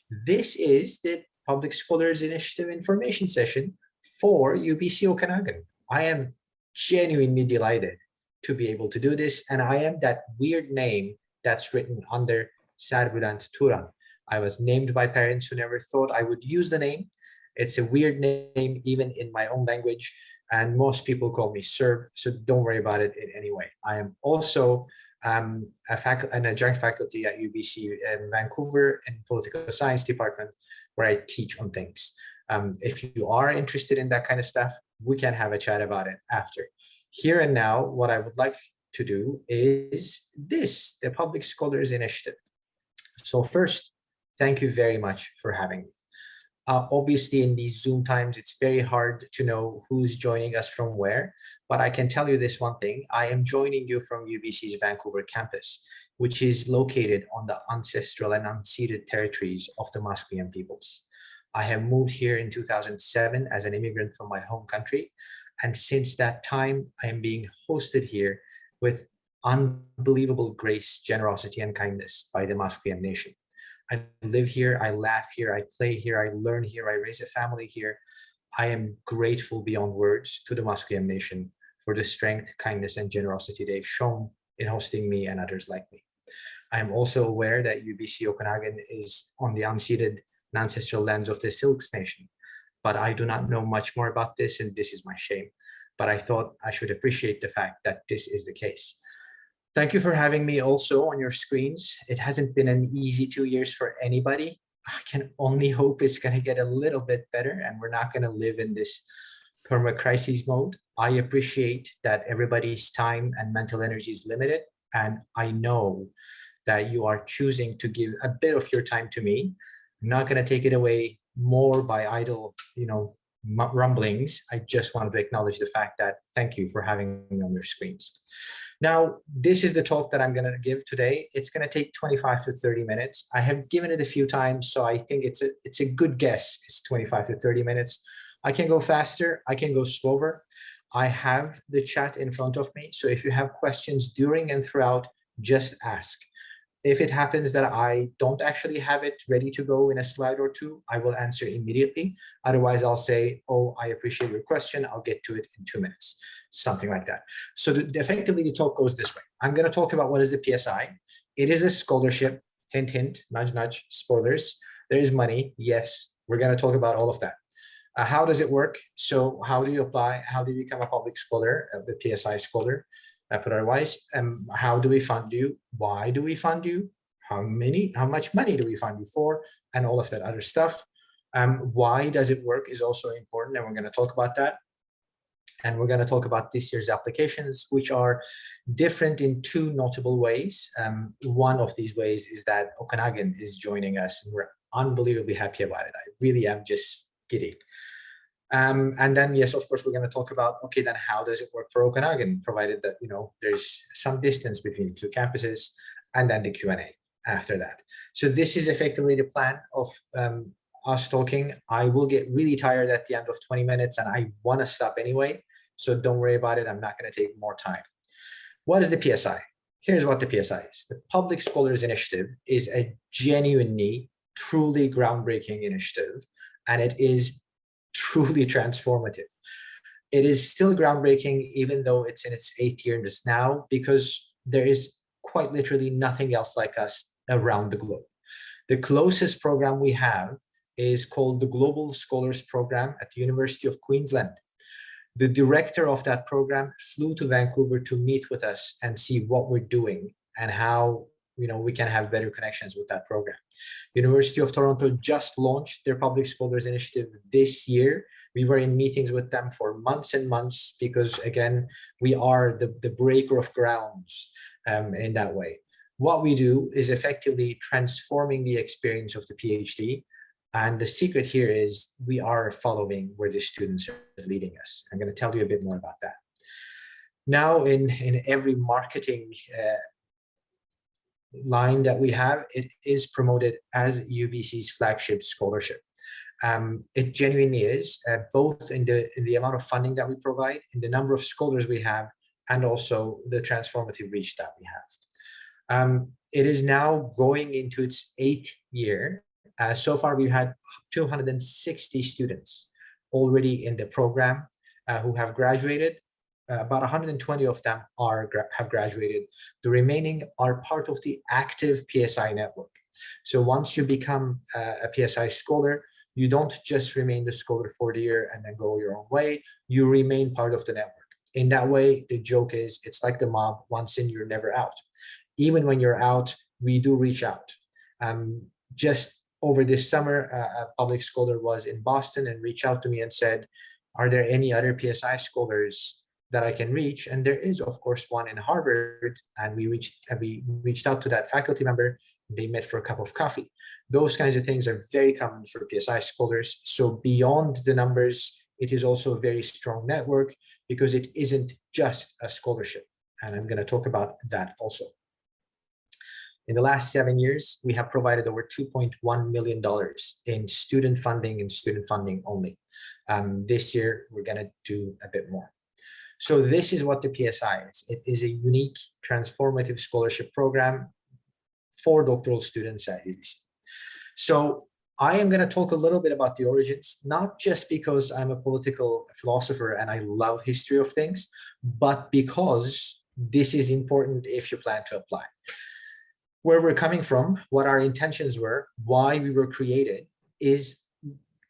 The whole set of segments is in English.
This is the Public Scholars Initiative information session for UBC Okanagan. I am genuinely delighted to be able to do this, and I am that weird name that's written under Sarbulant Turan. I was named by parents who never thought I would use the name. It's a weird name even in my own language, and most people call me Serb, so don't worry about it in any way. I am also an adjunct faculty at UBC in Vancouver in political science department, where I teach on things. If you are interested in that kind of stuff, we can have a chat about it after. Here and now, what I would like to do is this, the Public Scholars Initiative. So first, thank you very much for having me. Obviously, in these Zoom times, it's very hard to know who's joining us from where, but I can tell you this one thing. I am joining you from UBC's Vancouver campus, which is located on the ancestral and unceded territories of the Musqueam peoples. I have moved here in 2007 as an immigrant from my home country, and since that time, I am being hosted here with unbelievable grace, generosity, and kindness by the Musqueam Nation. I live here, I laugh here, I play here, I learn here, I raise a family here. I am grateful beyond words to the Musqueam Nation for the strength, kindness, and generosity they've shown in hosting me and others like me. I am also aware that UBC Okanagan is on the unceded and ancestral lands of the Silks Nation, but I do not know much more about this, and this is my shame. But I thought I should appreciate the fact that this is the case. Thank you for having me also on your screens. It hasn't been an easy 2 years for anybody. I can only hope it's going to get a little bit better and we're not going to live in this perma-crisis mode. I appreciate that everybody's time and mental energy is limited, and I know that you are choosing to give a bit of your time to me. I'm not going to take it away more by idle, rumblings. I just wanted to acknowledge the fact that thank you for having me on your screens. Now, this is the talk that I'm going to give today. It's going to take 25 to 30 minutes. I have given it a few times, so I think it's a good guess. It's 25 to 30 minutes. I can go faster. I can go slower. I have the chat in front of me. So if you have questions during and throughout, just ask. If it happens that I don't actually have it ready to go in a slide or two, I will answer immediately. Otherwise, I'll say, oh, I appreciate your question. I'll get to it in 2 minutes, something like that. So effectively, the talk goes this way. I'm going to talk about what is the PSI. It is a scholarship, hint, hint, nudge, nudge, spoilers. There is money. Yes, we're going to talk about all of that. How does it work? So how do you apply? How do you become a public scholar, the PSI scholar? Put otherwise, how do we fund you? Why do we fund you? How much money do we fund you for? And all of that other stuff. Why does it work is also important, and we're going to talk about that. And we're going to talk about this year's applications, which are different in two notable ways. One of these ways is that Okanagan is joining us, and we're unbelievably happy about it. I really am just giddy. And then, yes, of course, we're going to talk about, okay, then how does it work for Okanagan, provided that, there's some distance between the two campuses, and then the Q&A after that. So this is effectively the plan of us talking. I will get really tired at the end of 20 minutes, and I want to stop anyway. So don't worry about it. I'm not going to take more time. What is the PSI? Here's what the PSI is. The Public Scholars Initiative is a genuinely, truly groundbreaking initiative, and it is truly transformative. It is still groundbreaking, even though it's in its 8th year just now, because there is quite literally nothing else like us around the globe. The closest program we have is called the Global Scholars Program at the University of Queensland. The director of that program flew to Vancouver to meet with us and see what we're doing and how we can have better connections with that program. University of Toronto just launched their Public Scholars Initiative this year. We were in meetings with them for months and months because, again, we are the breaker of grounds in that way. What we do is effectively transforming the experience of the PhD. And the secret here is we are following where the students are leading us. I'm going to tell you a bit more about that. Now, in every marketing line that we have, it is promoted as UBC's flagship scholarship. It genuinely is, both in the amount of funding that we provide, in the number of scholars we have, and also the transformative reach that we have. It is now going into its 8th year, So far, we've had 260 students already in the program who have graduated. About 120 of them have graduated. The remaining are part of the active PSI network. So once you become a PSI scholar, you don't just remain the scholar for the year and then go your own way. You remain part of the network. In that way, the joke is it's like the mob. Once in, you're never out. Even when you're out, we do reach out. Just over this summer, a public scholar was in Boston and reached out to me and said, are there any other PSI scholars that I can reach? And there is, of course, one in Harvard. And we reached out to that faculty member. They met for a cup of coffee. Those kinds of things are very common for PSI scholars. So beyond the numbers, it is also a very strong network because it isn't just a scholarship. And I'm going to talk about that also. In the last 7 years, we have provided over $2.1 million in student funding only. This year, we're going to do a bit more. So this is what the PSI is. It is a unique, transformative scholarship program for doctoral students at UBC. So I am going to talk a little bit about the origins, not just because I'm a political philosopher and I love history of things, but because this is important if you plan to apply. Where we're coming from, what our intentions were, why we were created is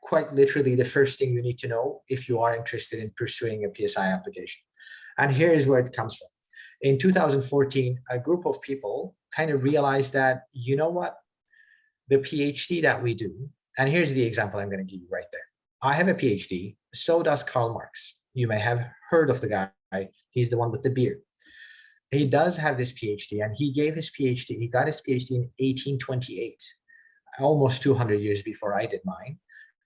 quite literally the first thing you need to know if you are interested in pursuing a PSI application. And here is where it comes from. In 2014, a group of people kind of realized that, you know what, the PhD that we do, and here's the example I'm going to give you right there. I have a PhD, so does Karl Marx. You may have heard of the guy. He's the one with the beard. He does have this PhD, and he got his PhD in 1828, almost 200 years before I did mine.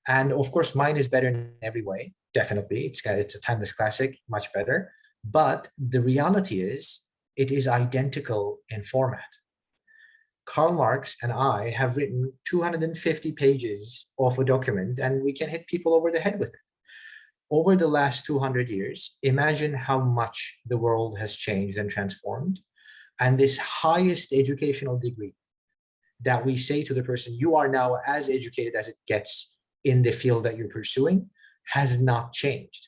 And of course, mine is better in every way. Definitely, it's a timeless classic, much better. But the reality is, it is identical in format. Karl Marx and I have written 250 pages of a document, and we can hit people over the head with it. Over the last 200 years, imagine how much the world has changed and transformed. And this highest educational degree that we say to the person, you are now as educated as it gets in the field that you're pursuing, has not changed.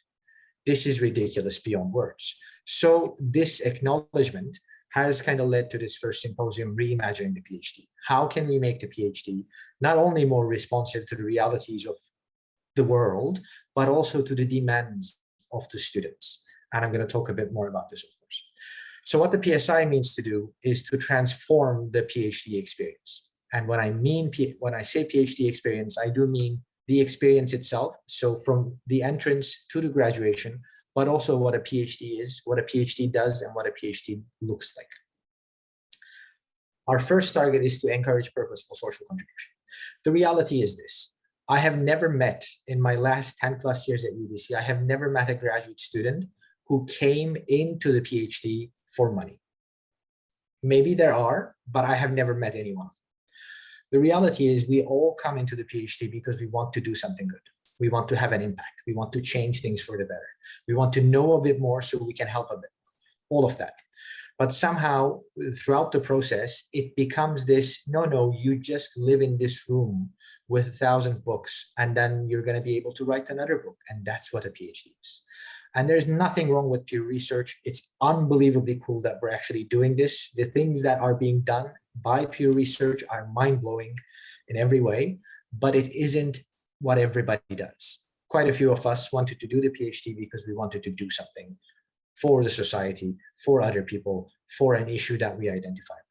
This is ridiculous beyond words. So this acknowledgement has kind of led to this first symposium, Reimagining the PhD. How can we make the PhD not only more responsive to the realities of the world, but also to the demands of the students? And I'm going to talk a bit more about this, of course. So what the PSI means to do is to transform the PhD experience. And when I say PhD experience, I do mean the experience itself. So from the entrance to the graduation, but also what a PhD is, what a PhD does, and what a PhD looks like. Our first target is to encourage purposeful social contribution. The reality is this. I have never met, in my last 10 plus years at UBC, I have never met a graduate student who came into the PhD for money. Maybe there are, but I have never met anyone. The reality is we all come into the PhD because we want to do something good. We want to have an impact. We want to change things for the better. We want to know a bit more so we can help a bit, all of that. But somehow throughout the process, it becomes this, no, you just live in this room with 1,000 books, and then you're going to be able to write another book. And that's what a PhD is. And there's nothing wrong with peer research. It's unbelievably cool that we're actually doing this. The things that are being done by peer research are mind-blowing in every way, but it isn't what everybody does. Quite a few of us wanted to do the PhD because we wanted to do something for the society, for other people, for an issue that we identify with.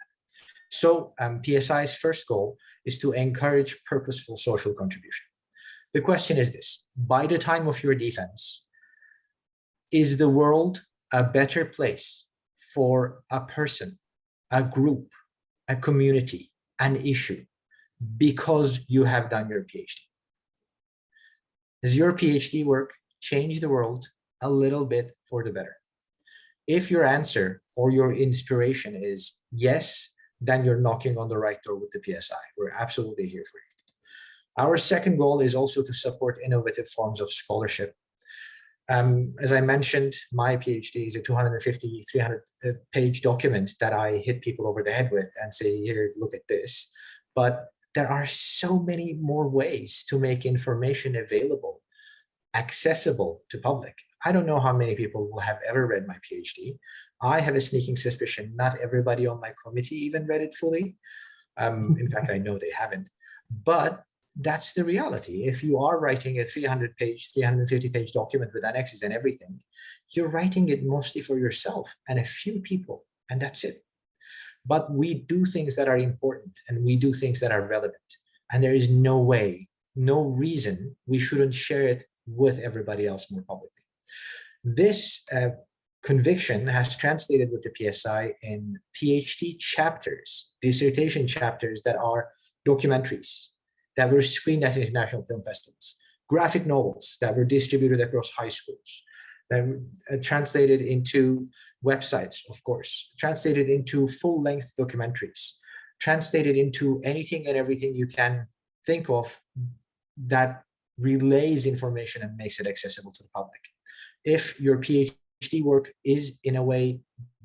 So PSI's first goal is to encourage purposeful social contribution. The question is this: by the time of your defense, is the world a better place for a person, a group, a community, an issue, because you have done your PhD? Does your PhD work change the world a little bit for the better? If your answer or your inspiration is yes, then you're knocking on the right door with the PSI. We're absolutely here for you. Our second goal is also to support innovative forms of scholarship. As I mentioned, my PhD is a 250, 300-page document that I hit people over the head with and say, here, look at this. But there are so many more ways to make information available, accessible to public. I don't know how many people will have ever read my PhD. I have a sneaking suspicion not everybody on my committee even read it fully. In fact, I know they haven't. But that's the reality. If you are writing a 300-page, 350-page document with annexes and everything, you're writing it mostly for yourself and a few people, and that's it. But we do things that are important and we do things that are relevant. And there is no way, no reason we shouldn't share it with everybody else more publicly. This conviction has translated with the PSI in PhD chapters, dissertation chapters that are documentaries that were screened at international film festivals, graphic novels that were distributed across high schools, that were translated into websites, of course, translated into full-length documentaries, translated into anything and everything you can think of that relays information and makes it accessible to the public. If your PhD work is in a way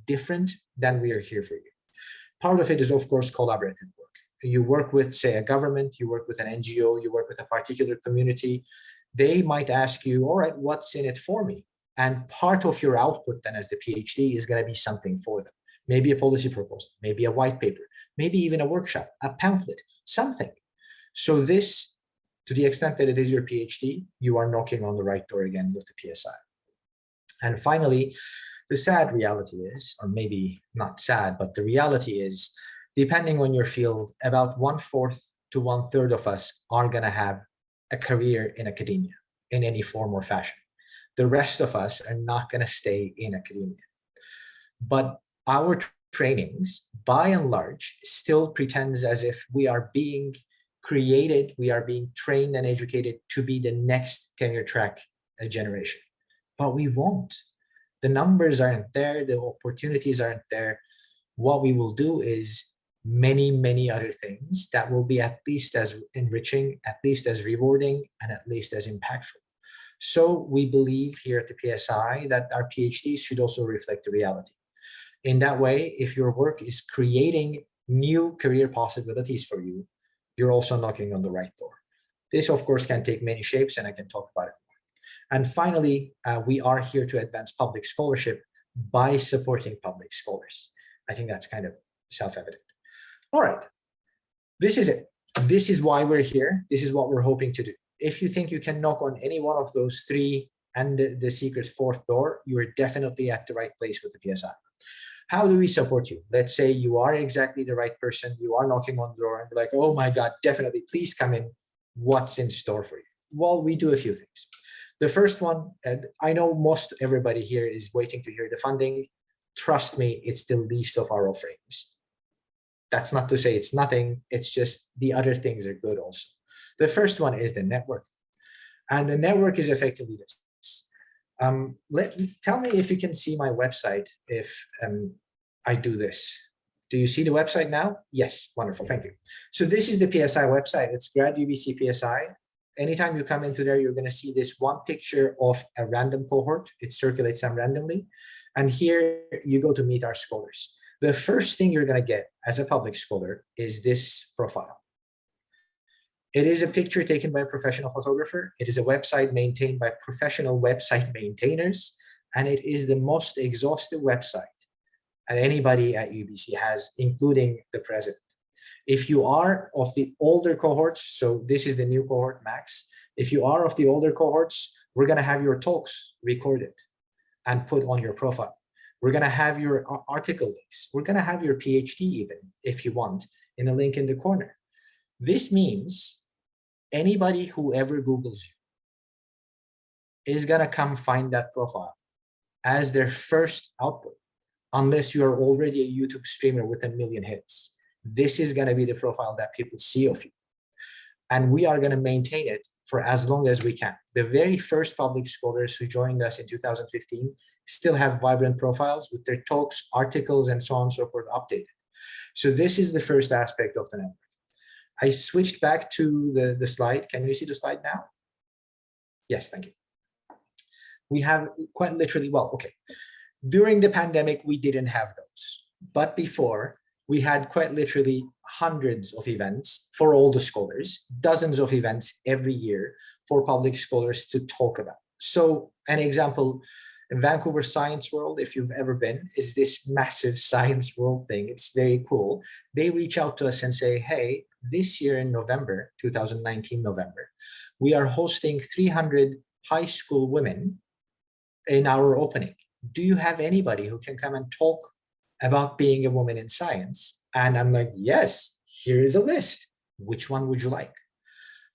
different, then we are here for you. Part of it is, of course, collaborative work. You work with, say, a government, you work with an NGO, you work with a particular community. They might ask you, all right, what's in it for me? And part of your output then as the PhD is going to be something for them. Maybe a policy proposal, maybe a white paper, maybe even a workshop, a pamphlet, something. So this, to the extent that it is your PhD, you are knocking on the right door again with the PSI. And finally, the sad reality is, or maybe not sad, but the reality is, depending on your field, about 1/4 to 1/3 of us are going to have a career in academia in any form or fashion. The rest of us are not going to stay in academia. But our trainings, by and large, still pretends as if we are being created, we are being trained and educated to be the next tenure track generation. But we won't. The numbers aren't there, the opportunities aren't there. What we will do is many, many other things that will be at least as enriching, at least as rewarding, and at least as impactful. So we believe here at the PSI that our PhDs should also reflect the reality. In that way, if your work is creating new career possibilities for you, you're also knocking on the right door. This, of course, can take many shapes, and I can talk about it more. And finally, we are here to advance public scholarship by supporting public scholars. I think that's kind of self-evident. All right, this is it. This is why we're here. This is what we're hoping to do. If you think you can knock on any one of those three and the secret fourth door, you are definitely at the right place with the PSI. How do we support you? Let's say you are exactly the right person. You are knocking on the door and be like, oh my God, definitely, please come in. What's in store for you? Well, we do a few things. The first one, I know most everybody here is waiting to hear the funding. Trust me, it's the least of our offerings. That's not to say it's nothing. It's just the other things are good also. The first one is the network. And the network is effectively this. Tell me if you can see my website if I do this. Do you see the website now? Yes, wonderful, thank you. So this is the PSI website. It's Grad UBC PSI. Anytime you come into there, you're going to see this one picture of a random cohort. It circulates them randomly. And here you go to meet our scholars. The first thing you're going to get as a public scholar is this profile. It is a picture taken by a professional photographer. It is a website maintained by professional website maintainers, and it is the most exhaustive website that anybody at UBC has, including the president. If you are of the older cohorts, so this is the new cohort, Max. If you are of the older cohorts, we're going to have your talks recorded and put on your profile. We're going to have your article links. We're going to have your PhD even, if you want, in a link in the corner. This means anybody who ever Googles you is going to come find that profile as their first output, unless you are already a YouTube streamer with 1 million hits. This is going to be the profile that people see of you. And we are going to maintain it for as long as we can. The very first public scholars who joined us in 2015 still have vibrant profiles with their talks, articles, and so on and so forth updated. So this is the first aspect of the network. I switched back to the slide. Can you see the slide now? Yes, thank you. We have quite literally, well, okay. During the pandemic, we didn't have those. But before, We had quite literally hundreds of events for all the scholars, dozens of events every year for public scholars to talk about. So an example, in Vancouver Science World, if you've ever been, is this massive science world thing. It's very cool. They reach out to us and say, hey, this year in November, 2019 November, we are hosting 300 high school women in our opening. Do you have anybody who can come and talk about being a woman in science? And I'm like, yes, here is a list. Which one would you like?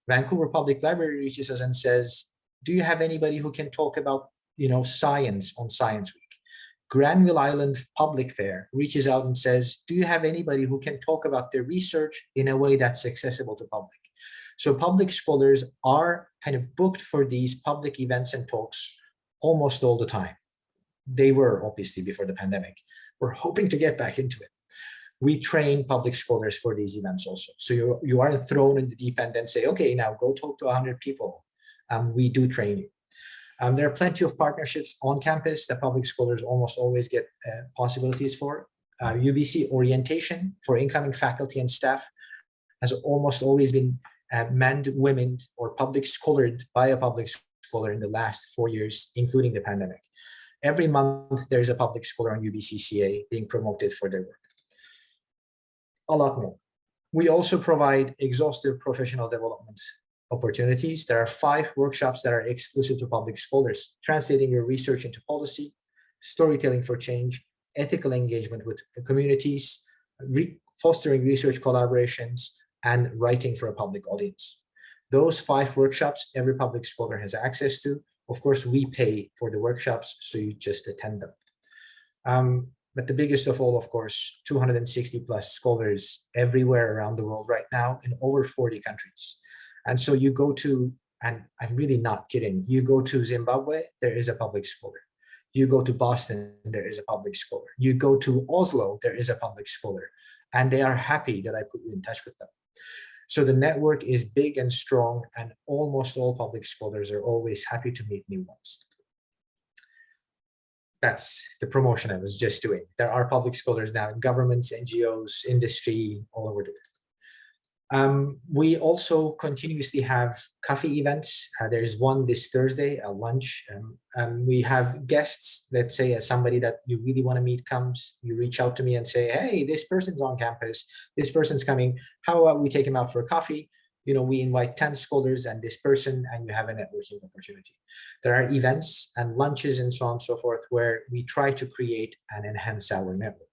Vancouver Public Library reaches us and says, do you have anybody who can talk about, science on Science Week? Granville Island Public Fair reaches out and says, do you have anybody who can talk about their research in a way that's accessible to public? So public scholars are kind of booked for these public events and talks almost all the time. They were obviously before the pandemic. We're hoping to get back into it. We train public scholars for these events also. So you aren't thrown in the deep end and say, okay, now go talk to 100 people. We do train you. There are plenty of partnerships on campus that public scholars almost always get possibilities for. UBC orientation for incoming faculty and staff has almost always been manned women or public scholared by a public scholar in the last 4 years, including the pandemic. Every month, there's a public scholar on UBCCA being promoted for their work. A lot more. We also provide exhaustive professional development opportunities. There are 5 workshops that are exclusive to public scholars: translating your research into policy, storytelling for change, ethical engagement with communities, fostering research collaborations, and writing for a public audience. Those 5 workshops, every public scholar has access to. Of course, we pay for the workshops, so you just attend them. But the biggest of all, of course, 260 plus scholars everywhere around the world right now in over 40 countries. And so you go to, and I'm really not kidding, you go to Zimbabwe, there is a public scholar. You go to Boston, there is a public scholar. You go to Oslo, there is a public scholar. And they are happy that I put you in touch with them. So the network is big and strong, and almost all public scholars are always happy to meet new ones. That's the promotion I was just doing. There are public scholars now in governments, NGOs, industry, all over the world. We also continuously have coffee events. There's one this Thursday, a lunch. We have guests. Let's say somebody that you really want to meet comes, you reach out to me and say, hey, this person's on campus, this person's coming. How about we take him out for a coffee? We invite 10 scholars and this person, and you have a networking opportunity. There are events and lunches and so on and so forth where we try to create and enhance our network.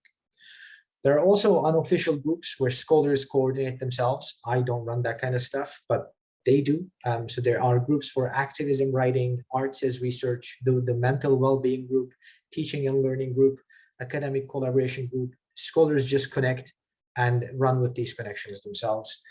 There are also unofficial groups where scholars coordinate themselves. I don't run that kind of stuff, but they do. So there are groups for activism writing, arts as research, the mental well-being group, teaching and learning group, academic collaboration group. Scholars just connect and run with these connections themselves,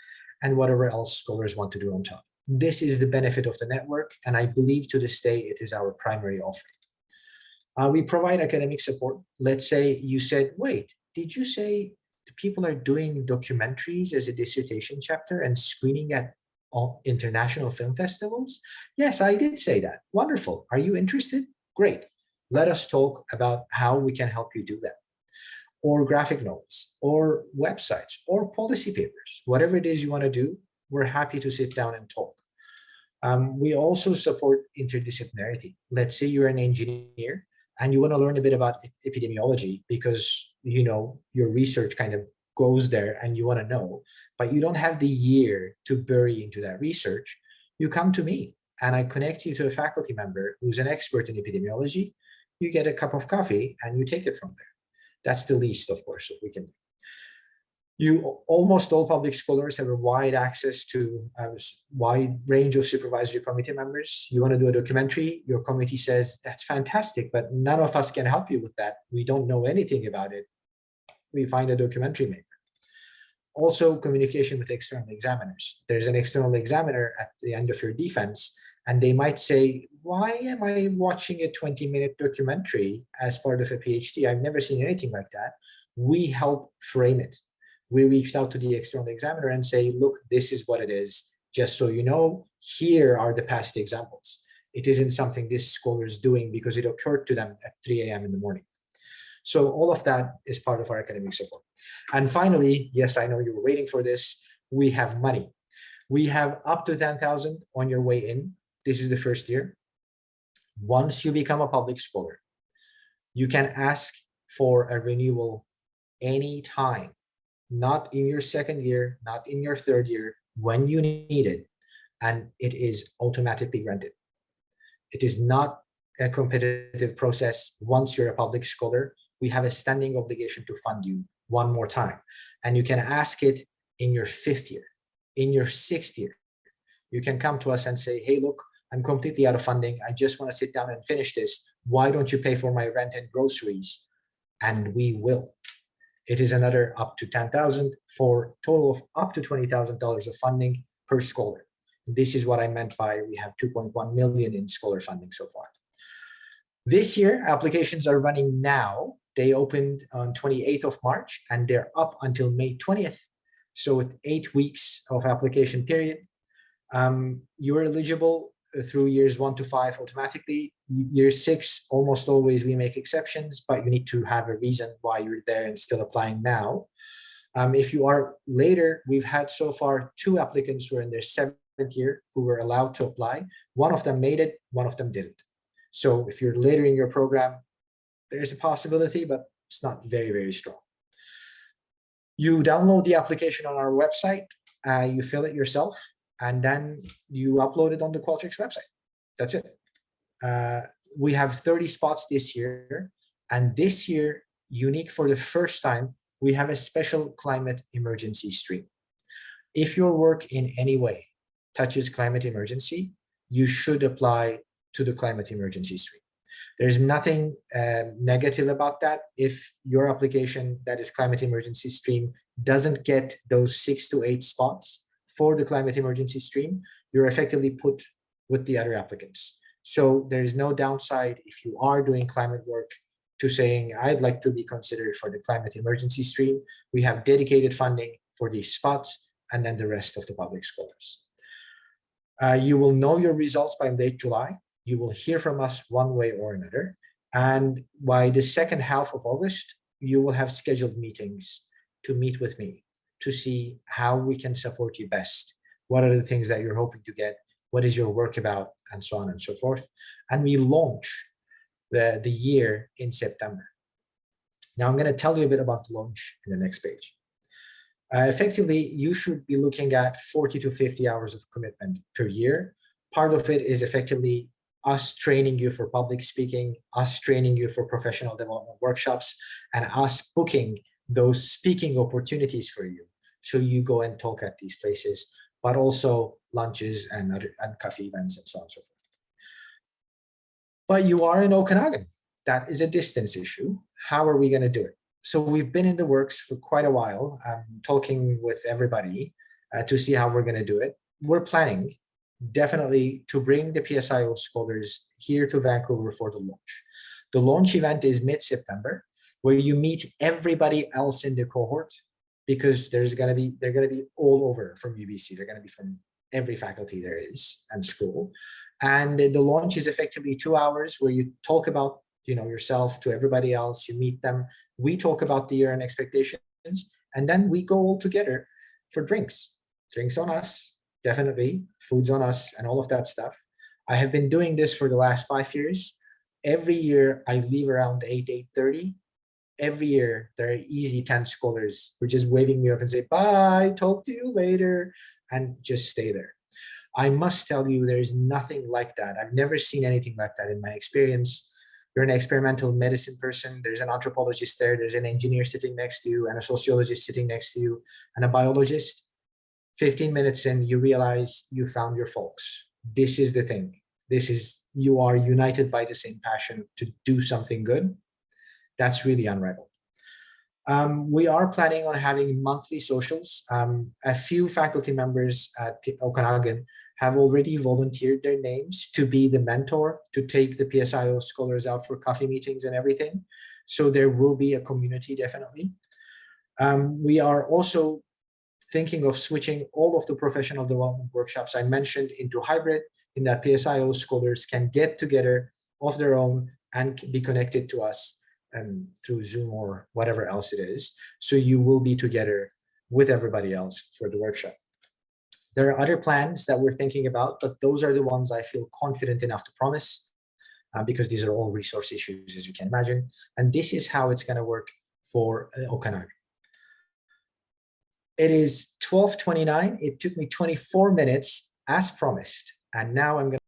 and whatever else scholars want to do on top. This is the benefit of the network, and I believe to this day it is our primary offering. We provide academic support. Let's say you said, wait, did you say people are doing documentaries as a dissertation chapter and screening at international film festivals? Yes, I did say that. Wonderful. Are you interested? Great. Let us talk about how we can help you do that. Or graphic novels, or websites, or policy papers, whatever it is you want to do, we're happy to sit down and talk. We also support interdisciplinarity. Let's say you're an engineer and you want to learn a bit about epidemiology because your research kind of goes there and you want to know, but you don't have the year to bury into that research. You come to me and I connect you to a faculty member who's an expert in epidemiology. You get a cup of coffee and you take it from there. That's the least, of course, that we can do. Almost all public scholars have a wide access to a wide range of supervisory committee members. You want to do a documentary, your committee says, that's fantastic, but none of us can help you with that. We don't know anything about it. We find a documentary maker. Also, communication with external examiners. There's an external examiner at the end of your defense, and they might say, why am I watching a 20-minute documentary as part of a PhD? I've never seen anything like that. We help frame it. We reached out to the external examiner and say, look, this is what it is. Just so you know, here are the past examples. It isn't something this scholar is doing because it occurred to them at 3 a.m. in the morning. So all of that is part of our academic support. And finally, yes, I know you were waiting for this, we have money. We have up to 10,000 on your way in. This is the first year. Once you become a public scholar, you can ask for a renewal anytime, not in your second year, not in your third year, when you need it, and it is automatically granted. It is not a competitive process. Once you're a public scholar, we have a standing obligation to fund you one more time. And you can ask it in your fifth year, in your sixth year. You can come to us and say, hey, look, I'm completely out of funding. I just want to sit down and finish this. Why don't you pay for my rent and groceries? And we will. It is another up to 10,000 for total of up to $20,000 of funding per scholar. This is what I meant by we have 2.1 million in scholar funding so far. This year, applications are running now. They opened on 28th of March and they're up until May 20th. So 8 weeks of application period. You're eligible through years 1 to 5 automatically. Year 6, almost always we make exceptions, but you need to have a reason why you're there and still applying now. If you are later, we've had so far 2 applicants who are in their 7th year who were allowed to apply. One of them made it, one of them didn't. So if you're later in your program, there's a possibility, but it's not very, very strong. You download the application on our website, you fill it yourself, and then you upload it on the Qualtrics website. That's it. We have 30 spots this year. And this year, unique for the first time, we have a special climate emergency stream. If your work in any way touches climate emergency, you should apply to the climate emergency stream. There's nothing negative about that. If your application that is climate emergency stream doesn't get those 6 to 8 spots for the climate emergency stream, you're effectively put with the other applicants. So there's no downside if you are doing climate work to saying, I'd like to be considered for the climate emergency stream. We have dedicated funding for these spots and then the rest of the public scholars. You will know your results by late July. You will hear from us one way or another. And by the second half of August, you will have scheduled meetings to meet with me to see how we can support you best. What are the things that you're hoping to get? What is your work about? And so on and so forth. And we launch the year in September. Now I'm going to tell you a bit about the launch in the next page. Effectively, you should be looking at 40 to 50 hours of commitment per year. Part of it is effectively us training you for public speaking, us training you for professional development workshops, and us booking those speaking opportunities for you. So you go and talk at these places, but also lunches and coffee events and so on and so forth. But you are in Okanagan. That is a distance issue. How are we going to do it? So we've been in the works for quite a while, talking with everybody to see how we're going to do it. We're planning definitely to bring the PSIO scholars here to Vancouver for the launch. The launch event is mid-September, where you meet everybody else in the cohort, because they're going to be all over from UBC. They're going to be from every faculty there is and school. And the launch is effectively 2 hours where you talk about yourself to everybody else, you meet them, we talk about the year and expectations, and then we go all together for drinks on us, definitely, foods on us, and all of that stuff. I have been doing this for the last 5 years. Every year I leave around 8:30. Every year there are easy 10 scholars who are just waving me off and say, bye, talk to you later, and just stay there. I must tell you, there's nothing like that. I've never seen anything like that in my experience. You're an experimental medicine person. There's an anthropologist there. There's an engineer sitting next to you and a sociologist sitting next to you and a biologist. 15 minutes in, you realize you found your folks. This is the thing. You are united by the same passion to do something good. That's really unrivaled. We are planning on having monthly socials. A few faculty members at Okanagan have already volunteered their names to be the mentor, to take the PSIO scholars out for coffee meetings and everything. So there will be a community, definitely. We are also thinking of switching all of the professional development workshops I mentioned into hybrid, in that PSIO scholars can get together of their own and be connected to us through Zoom or whatever else it is. So you will be together with everybody else for the workshop. There are other plans that we're thinking about, but those are the ones I feel confident enough to promise, because these are all resource issues, as you can imagine. And this is how it's going to work for Okanagan. It is 12:29. It took me 24 minutes as promised. And now I'm going